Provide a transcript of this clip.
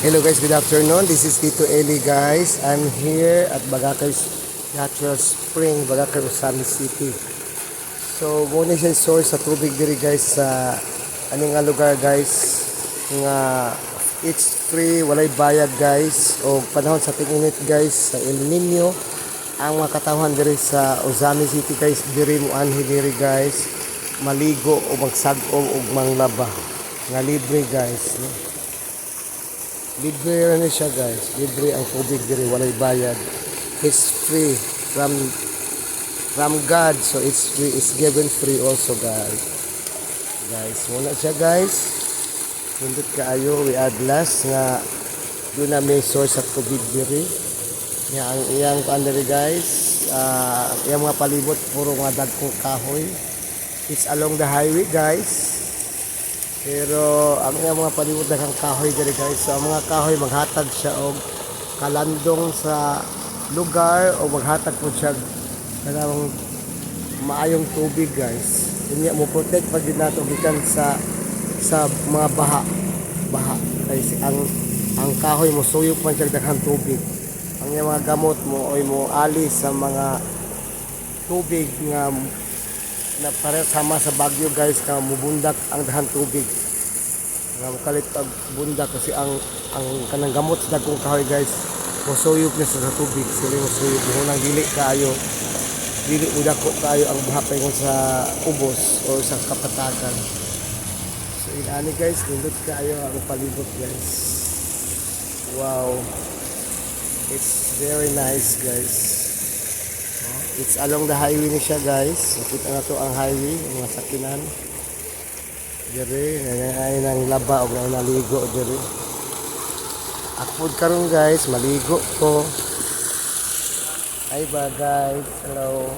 Hello guys, good afternoon. This is Tito Eli guys. I'm here at Bagakay Natural Spring, Bagakay, Osami City. So, muna siya source sa tubig diri guys sa aning nga lugar guys nga it's free, walay bayad guys. O panahon sa tig-init guys sa El Nino ang mga katawhan diri sa Osami City guys, diri mo anhi diri guys maligo o magsag-o o manglaba nga libre guys, no? Libre na siya guys. Libre ang tubig diri, walay bayad. It's free from God. So it's free, it's given free also guys. Guys, muna siya guys. Hindot kaayo we add last nga doon na may source at tubig diri. Nga ang iyang diri guys, iyang mga palibot puro mga dagkong kahoy. It's along the highway guys. Pero ang mga palibot na kang kahoy diri guys. So ang mga kahoy maghatag siya og kalandong sa lugar o maghatag po siya kanang maayong tubig guys. Unya mo protect pag din nato gikan sa mga baha. Kasi ang kahoy mo suyop man siya daghang tubig. Ang mga gamot mo oy mo ali sa mga tubig nga na para sama sa bagyo guys ka mubundak ang dahan tubig nga makalit pag bundak kasi ang kanang gamot sa dagkong kahoy guys musuyop niya sa tubig sila musuyop mo nang dili udako kayo ang bahapay kung sa ubos o sa kapatagan. So inani guys nindot kayo ang palibot guys. Wow, it's very nice guys. It's along the highway ni siya guys. Nakita na to ang highway, ang mga sakinan. Diri, ay nang laba o naligo diri. Akpod karon guys, maligo ko. Ay ba guys, hello.